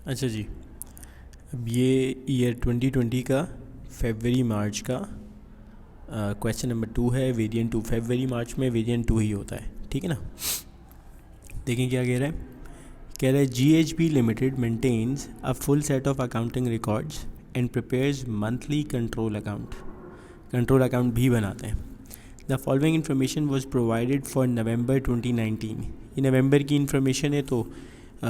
अच्छा जी, अब ये ईयर 2020 का फेबररी मार्च का क्वेश्चन नंबर 2 है। वेरिएंट 2 फेबररी मार्च में वेरिएंट 2 ही होता है, ठीक है ना। देखें क्या कह रहा है। कह रहा है GHB limited maintains a full set of accounting records and prepares monthly control account भी बनाते हैं। The following information was provided for November 2019। ये नवंबर की इन्फॉर्मेशन है, तो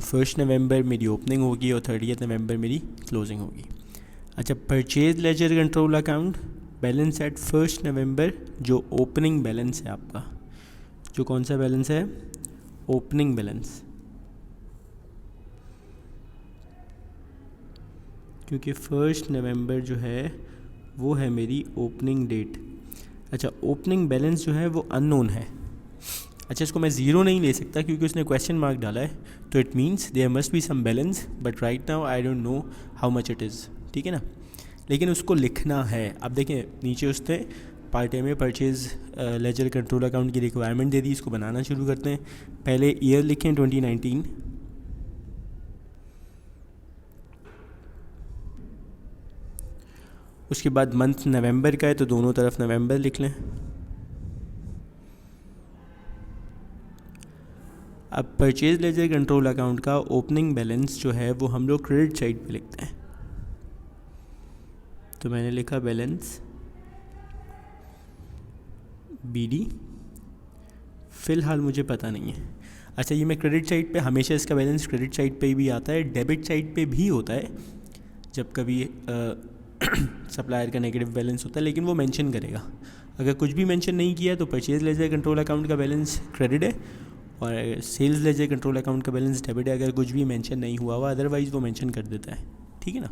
1 नवंबर मेरी ओपनिंग होगी और 30 नवंबर मेरी क्लोजिंग होगी। अच्छा, purchase ledger control account balance at 1 November, जो ओपनिंग बैलेंस है आपका, जो कौन सा बैलेंस है, ओपनिंग बैलेंस, क्योंकि 1 नवंबर जो है वो है मेरी ओपनिंग डेट। अच्छा, ओपनिंग बैलेंस जो है वो अननोन है। अच्छा, इसको मैं ज़ीरो नहीं ले सकता क्योंकि उसने क्वेश्चन मार्क डाला है, तो it means there must be some balance, but right now I don't know how much it is, ठीक है ना। लेकिन उसको लिखना है। अब देखें नीचे उसने पार्ट ए में परचेज लेजर कंट्रोल अकाउंट की रिक्वायरमेंट दे दी, इसको बनाना शुरू करते हैं। पहले ईयर लिखें 2019, उसके बाद मंथ नवंबर का है तो दोनों तरफ नवंबर लिख लें। अब परचेज लेजर कंट्रोल अकाउंट का ओपनिंग बैलेंस जो है वो हम लोग क्रेडिट साइड पे लिखते हैं, तो मैंने लिखा बैलेंस BD। फ़िलहाल मुझे पता नहीं है। अच्छा, ये मैं क्रेडिट साइड पे, हमेशा इसका बैलेंस क्रेडिट साइड पे भी आता है, डेबिट साइड पे भी होता है जब कभी सप्लायर का नेगेटिव बैलेंस होता है, लेकिन वो मेंशन करेगा। अगर कुछ भी मेंशन नहीं किया तो परचेज लेजर कंट्रोल अकाउंट का बैलेंस क्रेडिट है और सेल्स लेजर कंट्रोल अकाउंट का बैलेंस डेबिट है, अगर कुछ भी मेंशन नहीं हुआ हुआ, अदरवाइज़ वो मेंशन कर देता है, ठीक है ना।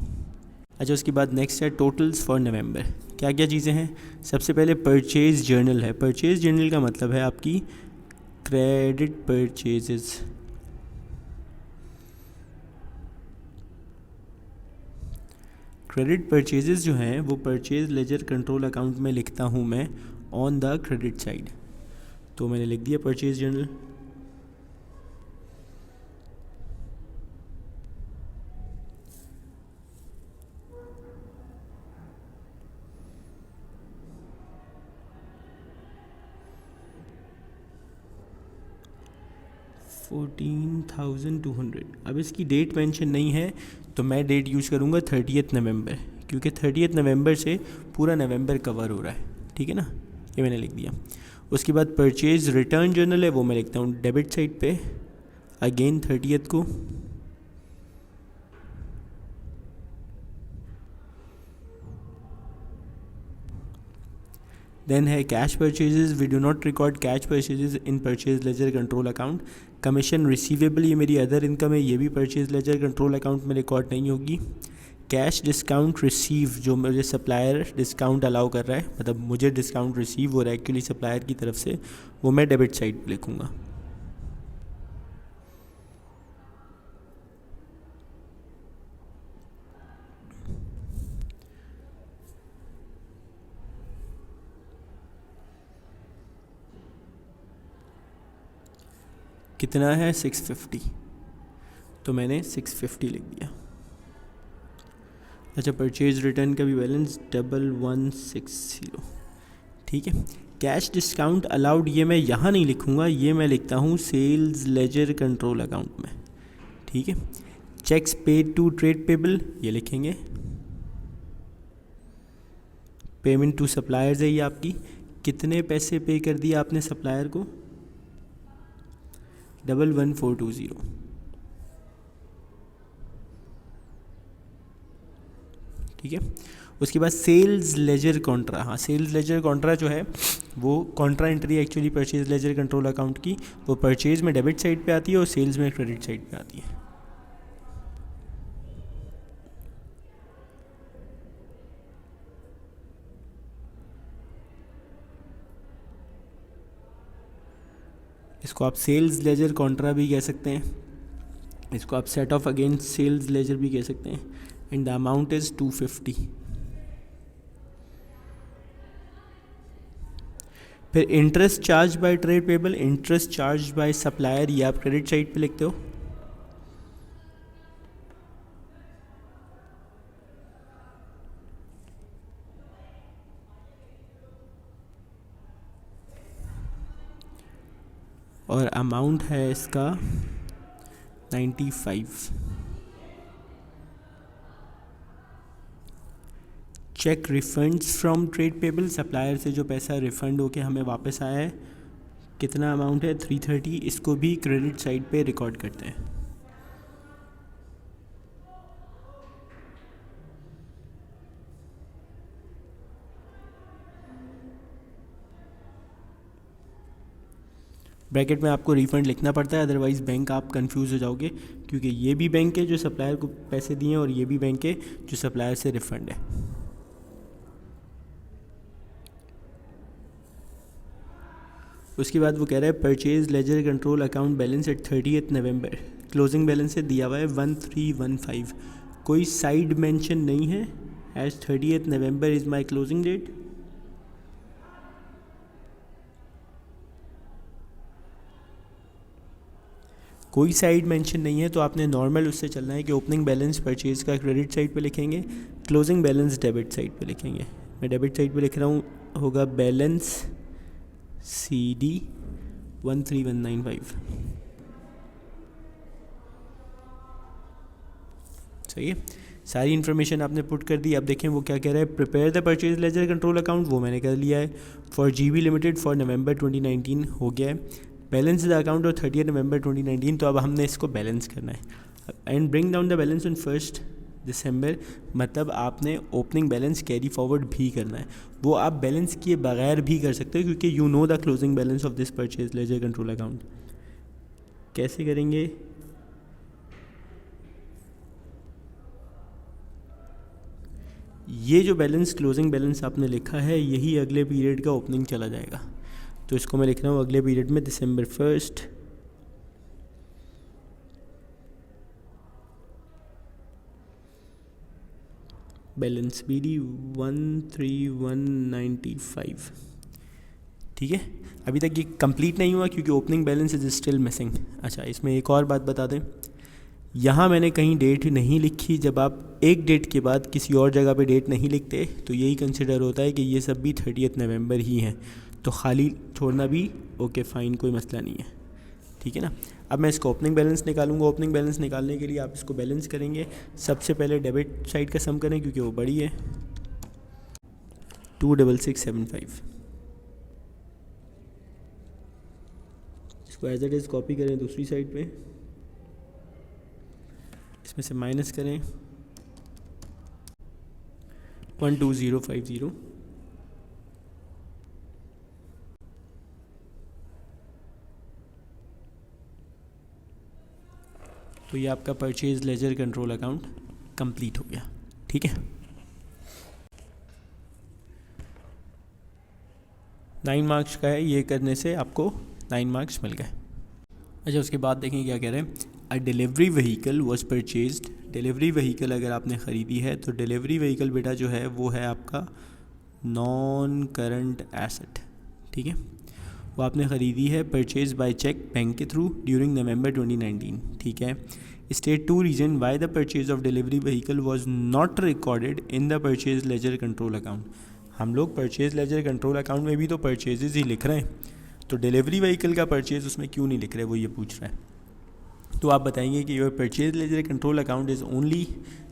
अच्छा, उसके बाद नेक्स्ट है टोटल्स फॉर नवंबर। क्या क्या चीज़ें हैं। सबसे पहले परचेज जर्नल है। परचेज जर्नल का मतलब है आपकी क्रेडिट परचेजेस। क्रेडिट परचेजेस जो हैं वो परचेज लेजर कंट्रोल अकाउंट में लिखता हूँ मैं ऑन द क्रेडिट साइड, तो मैंने लिख दिया परचेज जर्नल। $14,200। अब इसकी डेट मेंशन नहीं है तो मैं डेट यूज़ करूँगा 30 नवंबर, क्योंकि 30 नवंबर से पूरा नवंबर कवर हो रहा है, ठीक है ना। ये मैंने लिख दिया। उसके बाद परचेज रिटर्न जर्नल है, वो मैं लिखता हूँ डेबिट साइड पे अगेन 30 को। देन है cash purchases. We do not record cash purchases in purchase ledger control account. Commission receivable, ये मेरी अदर इनकम है, ये भी परचेज लेजर कंट्रोल अकाउंट में रिकॉर्ड नहीं होगी। कैश डिस्काउंट रिसीव, जो मुझे सप्लायर डिस्काउंट अलाउ कर रहा है, मतलब मुझे डिस्काउंट रिसीव हो रहा है एक्चुअली सप्लायर की तरफ से, वो मैं डेबिट साइड पे लिखूँगा। कितना है 650, तो मैंने 650 लिख दिया। अच्छा, परचेज रिटर्न का भी बैलेंस 1160, ठीक है। कैश डिस्काउंट अलाउड, ये मैं यहाँ नहीं लिखूँगा, ये मैं लिखता हूँ सेल्स लेजर कंट्रोल अकाउंट में, ठीक है। Cheques paid to trade payable, ये लिखेंगे। पेमेंट टू सप्लायर्स है ये आपकी, कितने पैसे पे कर दिया आपने सप्लायर को, 11420, ठीक है। उसके बाद सेल्स लेजर कॉन्ट्रा। हाँ, सेल्स लेजर कॉन्ट्रा जो है वो Contra entry actually purchase ledger control account की, वो परचेज में डेबिट साइड पे आती है और सेल्स में क्रेडिट साइड पे आती है। इसको आप सेल्स लेजर कॉन्ट्रा भी कह सकते हैं, इसको आप set off against sales ledger भी कह सकते हैं। And the amount is 250। फिर interest charge by trade payable, interest charge by supplier, ये आप क्रेडिट साइड पे लिखते हो। और अमाउंट है इसका 95। Cheque refunds from trade payable, supplier से जो पैसा रिफ़ंड होके हमें वापस आया है, कितना अमाउंट है 330, इसको भी क्रेडिट साइड पे रिकॉर्ड करते हैं। ब्रैकेट में आपको रिफ़ंड लिखना पड़ता है, अदरवाइज़ बैंक आप कंफ्यूज हो जाओगे, क्योंकि ये भी बैंक है जो सप्लायर को पैसे दिए हैं और ये भी बैंक है जो सप्लायर से रिफ़ंड है। उसके बाद वो कह रहा है purchase ledger control account balance at 30 November, closing balance से दिया हुआ है 1315, कोई साइड मेंशन नहीं है, as 30 November is my closing date. कोई साइड मेंशन नहीं है तो आपने नॉर्मल उससे चलना है कि ओपनिंग बैलेंस परचेज़ का क्रेडिट साइड पे लिखेंगे, क्लोजिंग बैलेंस डेबिट साइड पे लिखेंगे। मैं डेबिट साइड पे लिख रहा हूँ, होगा बैलेंस CD 13195। सही है, सारी इन्फॉर्मेशन आपने पुट कर दी। अब देखें वो क्या कह रहा है, prepare the purchase ledger control account, वो मैंने कर लिया है। For GB limited for November 2019 हो गया है। बैलेंस द अकाउंट और 30 नवंबर 2019, तो अब हमने इसको बैलेंस करना है। And bring down the balance on 1 दिसंबर, मतलब आपने ओपनिंग बैलेंस कैरी फॉरवर्ड भी करना है, वो आप बैलेंस किए बगैर भी कर सकते हो, क्योंकि you know the closing balance of this purchase ledger control account. कैसे करेंगे, ये जो बैलेंस क्लोजिंग बैलेंस आपने लिखा है यही अगले पीरियड का ओपनिंग चला जाएगा, तो इसको मैं लिख रहा हूँ अगले पीरियड में दिसंबर 1 बैलेंस BD 13195। ठीक है, अभी तक ये कंप्लीट नहीं हुआ क्योंकि opening balance is still missing. अच्छा, इसमें एक और बात बता दें, यहाँ मैंने कहीं डेट नहीं लिखी। जब आप एक डेट के बाद किसी और जगह पे डेट नहीं लिखते तो यही कंसिडर होता है कि ये सब भी 30 नवंबर ही हैं, तो खाली छोड़ना भी ओके फाइन, कोई मसला नहीं है। ठीक है ना। अब मैं इसको ओपनिंग बैलेंस निकालूंगा। ओपनिंग बैलेंस निकालने के लिए आप इसको बैलेंस करेंगे। सबसे पहले डेबिट साइड का सम करें क्योंकि वो बड़ी है, 26675। इसको एज इट इज़ कॉपी करें दूसरी साइड पे, इसमें से माइनस करें 12050, तो ये आपका purchase ledger control account complete हो गया। ठीक है, 9 मार्क्स का है, ये करने से आपको 9 मार्क्स मिल गए। अच्छा, उसके बाद देखें क्या कह रहे हैं, a delivery vehicle was purchased. Delivery vehicle अगर आपने ख़रीदी है तो डिलीवरी व्हीकल बेटा जो है वो है आपका नॉन करंट एसेट। ठीक है, वो आपने ख़रीदी है परचेज बाय चेक बैंक के थ्रू ड्यूरिंग नवंबर 2019। ठीक है, state 2 reason why the purchase of delivery vehicle was not recorded in the purchase ledger control account. हम लोग परचेज लेजर कंट्रोल अकाउंट में भी तो परचेजेज ही लिख रहे हैं, तो डिलीवरी व्हीकल का परचेज उसमें क्यों नहीं लिख रहे, वो ये पूछ रहा है। तो आप बताएंगे कि your purchase ledger control account is only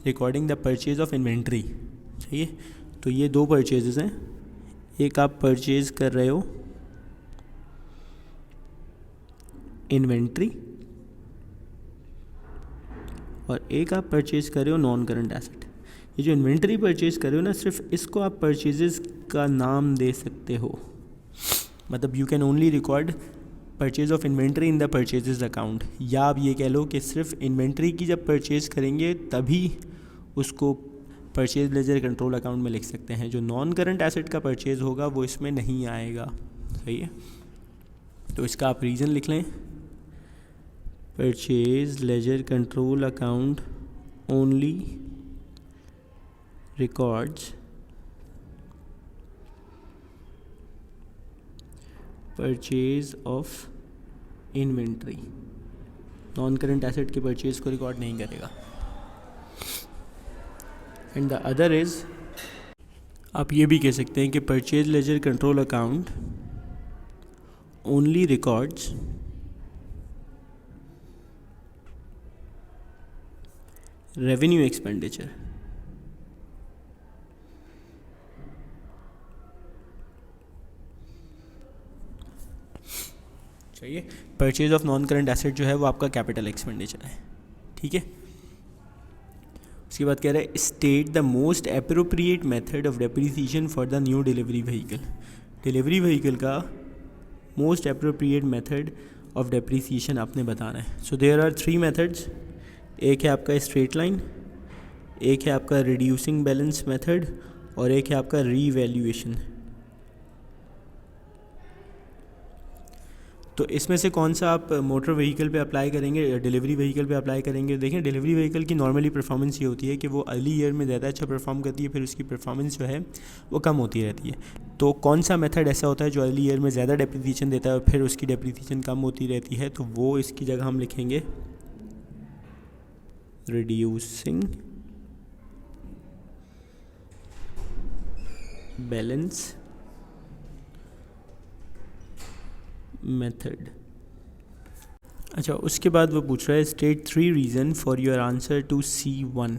recording the purchase of inventory. सही है, तो ये दो परचेजेस हैं, एक आप परचेज कर रहे हो इन्वेंट्री और एक आप परचेज कर रहे हो नॉन करंट एसेट। ये जो इन्वेंट्री परचेज कर रहे हो ना, सिर्फ इसको आप परचेजेस का नाम दे सकते हो, मतलब you can only record purchase of inventory in the purchases account, या आप ये कह लो कि सिर्फ इन्वेंट्री की जब परचेज करेंगे तभी उसको परचेज लेजर कंट्रोल अकाउंट में लिख सकते हैं। जो नॉन करंट एसेट का परचेज होगा वो इसमें नहीं आएगा। सही है, तो इसका आप रीज़न लिख लें, purchase ledger control account only records purchase of inventory, non current asset के परचेज को रिकॉर्ड नहीं करेगा। एंड द अदर इज़, आप ये भी कह सकते हैं कि purchase ledger control account only records revenue expenditure, चाहिए। Purchase of non current asset जो है वो आपका कैपिटल एक्सपेंडिचर है, ठीक है। उसके बाद कह रहा है state the most appropriate method of depreciation for the new delivery vehicle. Delivery vehicle का most appropriate method of depreciation आपने बताना है। So there are 3 methods. एक है आपका स्ट्रेट लाइन, एक है आपका रिड्यूसिंग बैलेंस मेथड और एक है आपका रीवैल्यूएशन। तो इसमें से कौन सा आप मोटर व्हीकल पे अप्लाई करेंगे, डिलीवरी व्हीकल पे अप्लाई करेंगे? देखें, डिलीवरी व्हीकल की नॉर्मली परफॉर्मेंस ये होती है कि वो अर्ली ईयर में ज़्यादा अच्छा परफॉर्म करती है, फिर उसकी परफॉर्मेंस जो है वो कम होती रहती है। तो कौन सा मेथड ऐसा होता है जो अर्ली ईयर में ज़्यादा डेप्रिसिएशन देता है और फिर उसकी डेप्रिसिएशन कम होती रहती है? तो वो इसकी जगह हम लिखेंगे रिड्यूसिंग बैलेंस मेथड। अच्छा, उसके बाद वो पूछ रहा है state 3 reason for your answer to C1।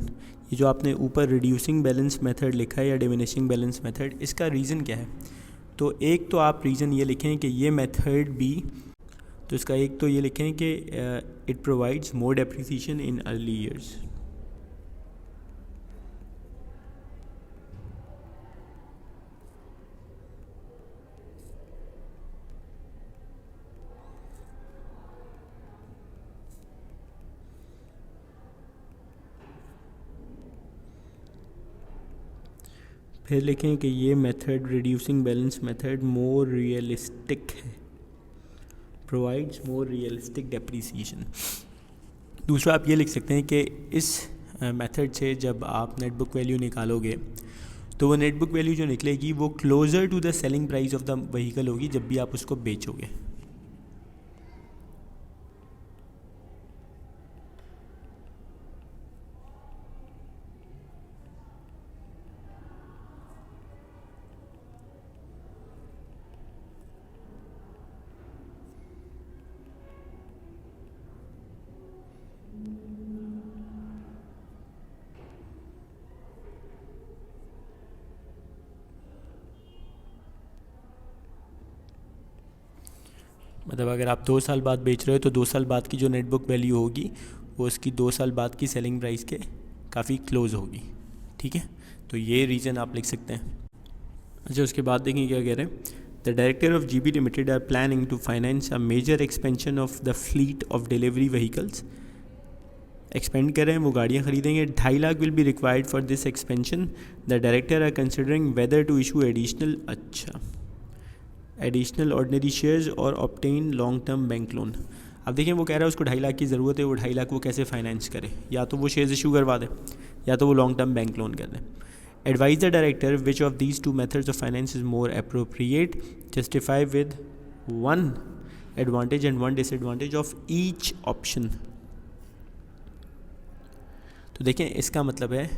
ये जो आपने ऊपर रिड्यूसिंग बैलेंस मेथड लिखा है या डिमिनिशिंग बैलेंस मेथड, इसका रीज़न क्या है? तो एक तो आप रीज़न ये लिखें कि ये मेथड भी, तो इसका एक तो ये लिखें कि it provides more depreciation in early years. फिर लिखें कि ये method reducing balance method more realistic है, प्रोवाइड्स मोर रियलिस्टिक डेप्रिसिएशन। दूसरा आप ये लिख सकते हैं कि इस मेथड से जब आप नेट बुक वैल्यू निकालोगे तो वो नेट बुक वैल्यू जो निकलेगी वो closer to the selling price of the vehicle होगी जब भी आप उसको बेचोगे। मतलब अगर आप 2 साल बाद बेच रहे हो तो 2 साल बाद की जो नेट बुक वैल्यू होगी वो उसकी 2 साल बाद की सेलिंग प्राइस के काफ़ी क्लोज होगी, ठीक है। तो ये रीज़न आप लिख सकते हैं। अच्छा, उसके बाद देखिए क्या कह रहे हैं, the director of GB limited are planning to finance a major expansion of the fleet of delivery vehicles. Expand कर रहे हैं, वो गाड़ियाँ खरीदेंगे। 2.5 lakh will be required for this expansion. The director are considering whether to issue additional additional ordinary shares और obtain long term bank loan. अब देखिए वो कह रहा है उसको 2.5 लाख की ज़रूरत है, वो 2.5 लाख वो कैसे फाइनेंस करे? या तो वो शेयर्स इशू करवा दे या तो वो लॉन्ग टर्म बैंक लोन कर दे। Advise the director which of these 2 methods of finance is more appropriate, justify with 1 advantage and 1 disadvantage of each option. तो देखें इसका मतलब है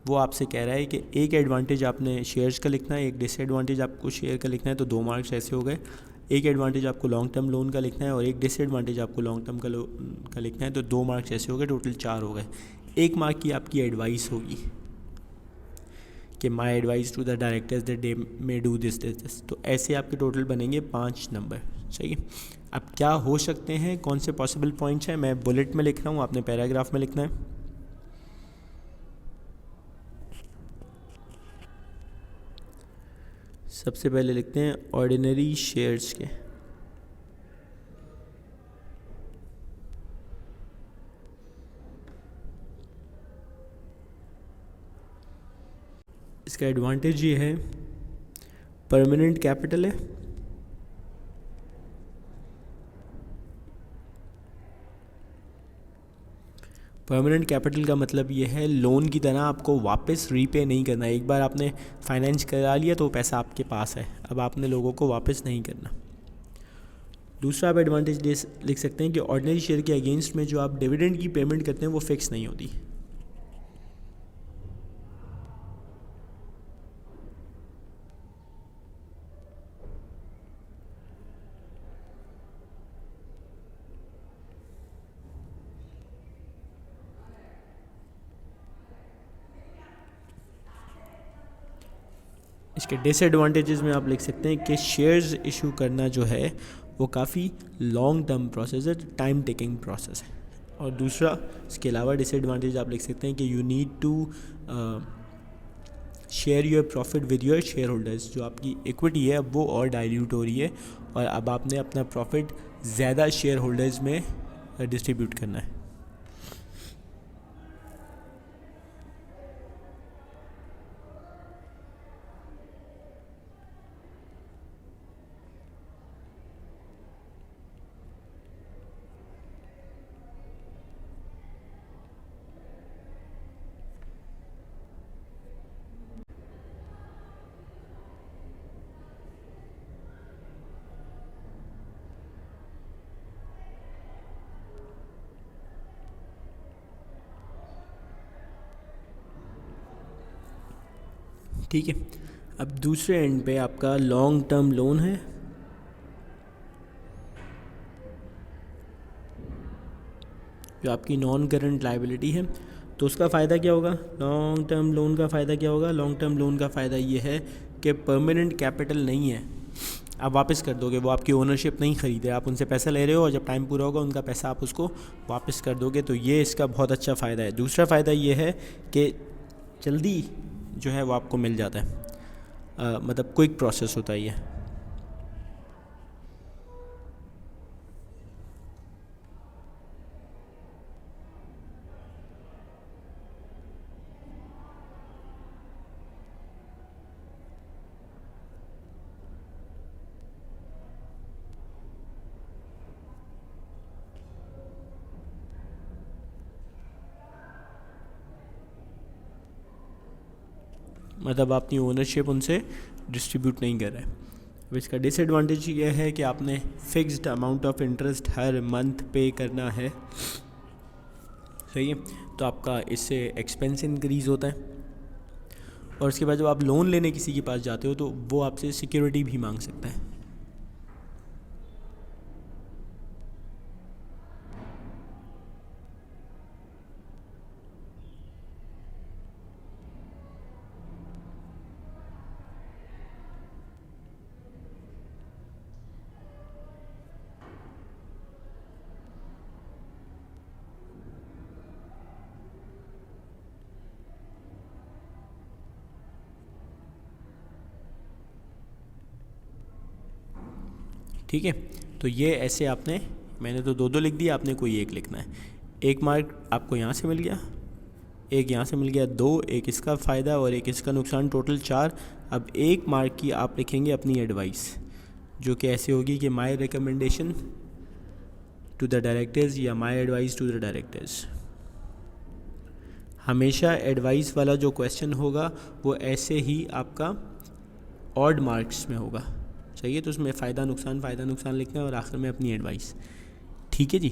वो आपसे कह रहा है कि एक एडवांटेज आपने शेयर्स का लिखना है, एक डिसएडवांटेज आपको शेयर का लिखना है, तो 2 मार्क्स ऐसे हो गए। एक एडवांटेज आपको लॉन्ग टर्म लोन का लिखना है और एक डिसएडवांटेज आपको लॉन्ग टर्म का लिखना है, तो 2 मार्क्स ऐसे हो गए, टोटल 4 हो गए। 1 मार्क की आपकी एडवाइस होगी कि my advice to the directors that they may do this. तो ऐसे आपके टोटल बनेंगे 5 नंबर, सही है। अब क्या हो सकते हैं, कौन से पॉसिबल पॉइंट्स हैं, मैं बुलेट में लिख रहा हूँ, आपने पैराग्राफ में लिखना है। सबसे पहले लिखते हैं ऑर्डिनरी शेयर्स के। इसका एडवांटेज ये है परमानेंट कैपिटल है, परमानेंट कैपिटल का मतलब ये है लोन की तरह आपको वापस रीपे नहीं करना। एक बार आपने फाइनेंस करा लिया तो पैसा आपके पास है, अब आपने लोगों को वापस नहीं करना। दूसरा आप एडवांटेज लिख सकते हैं कि ऑर्डिनरी शेयर के अगेंस्ट में जो आप डिविडेंड की पेमेंट करते हैं वो फिक्स नहीं होती। इसके डिसएडवांटेजेस में आप लिख सकते हैं कि शेयर्स इशू करना जो है वो काफ़ी लॉन्ग टर्म प्रोसेस है, टाइम टेकिंग प्रोसेस है। और दूसरा इसके अलावा डिसएडवांटेज आप लिख सकते हैं कि you need to share your profit with your shareholders. जो आपकी इक्विटी है अब वो और डाइल्यूट हो रही है और अब आपने अपना प्रॉफिट ज़्यादा शेयर होल्डर्स में डिस्ट्रीब्यूट करना है। ठीक है, अब दूसरे एंड पे आपका लॉन्ग टर्म लोन है, जो आपकी नॉन करंट लाइबिलिटी है। तो उसका फ़ायदा क्या होगा, लॉन्ग टर्म लोन का फ़ायदा क्या होगा? लॉन्ग टर्म लोन का फ़ायदा ये है कि परमानेंट कैपिटल नहीं है, आप वापस कर दोगे। वो आपकी ओनरशिप नहीं खरीदे, आप उनसे पैसा ले रहे हो और जब टाइम पूरा होगा उनका पैसा आप उसको वापस कर दोगे। तो ये इसका बहुत अच्छा फ़ायदा है। दूसरा फ़ायदा ये है कि जल्दी जो है वो आपको मिल जाता है, मतलब क्विक प्रोसेस होता है ये। मतलब अपनी ओनरशिप उनसे डिस्ट्रीब्यूट नहीं कर रहे। अब इसका डिसएडवांटेज ये है कि आपने fixed amount of interest her month पे करना है, सही है। तो आपका इससे एक्सपेंस इंक्रीज़ होता है। और उसके बाद जब आप लोन लेने किसी के पास जाते हो तो वो आपसे सिक्योरिटी भी मांग सकता है। ठीक है, तो ये ऐसे आपने, मैंने तो दो लिख दिया, आपने कोई एक लिखना है। एक मार्क आपको यहाँ से मिल गया, एक यहाँ से मिल गया 2, एक इसका फ़ायदा और एक इसका नुकसान, टोटल 4। अब एक मार्क की आप लिखेंगे अपनी एडवाइस, जो कि ऐसे होगी कि my recommendation to the directors या my advice to the directors. हमेशा एडवाइस वाला जो क्वेश्चन होगा वो ऐसे ही आपका ऑड मार्क्स में होगा, चाहिए। तो उसमें फ़ायदा नुकसान लिखना है और आखिर में अपनी एडवाइस। ठीक है जी।